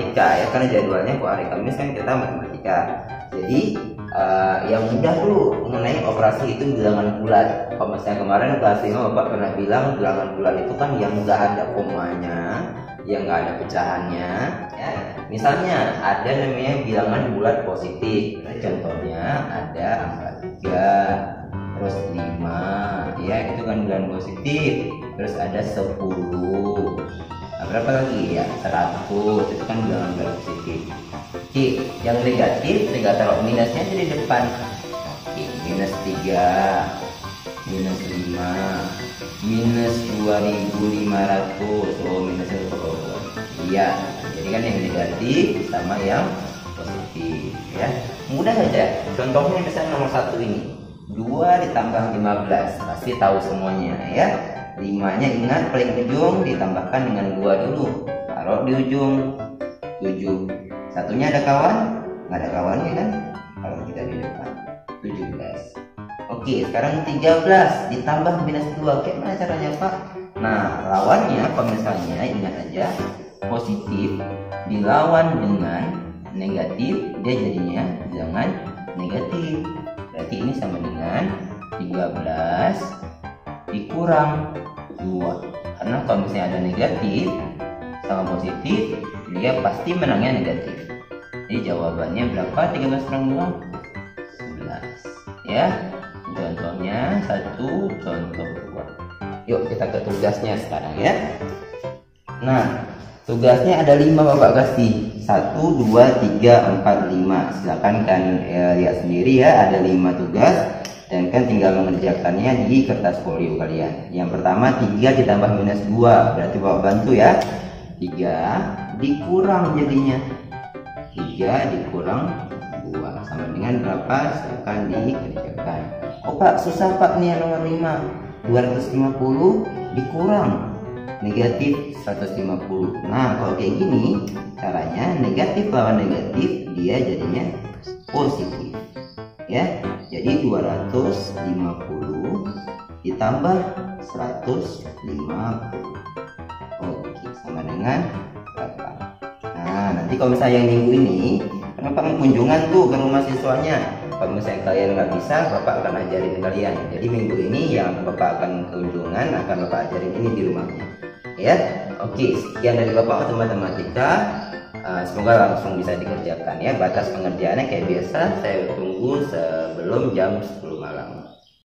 matematika ya, karena jadwalnya kok hari Kamis kan kita matematika. Jadi yang mudah dulu mengenai operasi hitung bilangan bulat. Kalau misalnya kemarin kelas 5 Bapak pernah bilang bilangan bulat itu kan yang nggak ada komanya, yang nggak ada pecahannya ya. Misalnya ada namanya bilangan bulat positif. Nah, contohnya ada angka 3, terus 5 ya, itu kan bilangan positif. Terus ada 10. Nah, berapa lagi ya? 100, itu kan bilangan bulat positif. Oke, yang negatif tinggal taruh minusnya di depan. Oke, minus 3, minus 5, minus 2500. Oh, minusnya ke bawah. Iya, jadi kan yang negatif sama yang positif ya. Mudah saja. Contohnya misalnya nomor 1 ini. 2 ditambah 15, pasti tahu semuanya ya. 5-nya ingat paling ujung ditambahkan dengan 2 dulu. Taruh di ujung. 7. Satunya ada kawan? Nggak ada kawannya kan? Kalau kita di depan 17. Oke, sekarang 13 ditambah minus 2. Gimana caranya Pak? Nah, lawannya kalau misalnya ingat aja, positif dilawan dengan negatif, dia jadinya bilangan negatif. Berarti ini sama dengan 13 dikurang 2. Karena kalau misalnya ada negatif sama positif, dia pasti menangnya negatif. Jadi jawabannya berapa? 13 kurang 2? 11 ya. Contohnya 1, contoh 2. Yuk kita ke tugasnya sekarang ya. Nah, tugasnya ada 5 Bapak kasih. 1, 2, 3, 4, 5. Silakan kan lihat sendiri ya, ada 5 tugas. Dan kan tinggal mengerjakannya di kertas folio kalian. Yang pertama 3 ditambah minus 2. Berarti Bapak bantu ya. 3 dikurang jadinya 3 dikurang 2 sama dengan berapa? Silakan dikerjakan. Oh Pak, susah Pak nih nomor 5. 250 dikurang negatif 150. Nah, kalau kayak gini caranya, negatif lawan negatif dia jadinya positif ya. Jadi 250 ditambah 150. Oke, sama dengan berapa? Nah, nanti kalau misalnya yang minggu ini Bapak mau kunjungan tuh ke rumah siswanya. Kalau misalnya kalian nggak bisa, Bapak akan ajarin kalian. Jadi minggu ini yang Bapak akan kunjungan akan Bapak ajarin ini di rumahnya ya. Oke, sekian dari Bapak untuk matematika. Semoga langsung bisa dikerjakan ya. Batas pengerjaannya kayak biasa saya tunggu sebelum jam 10 malam.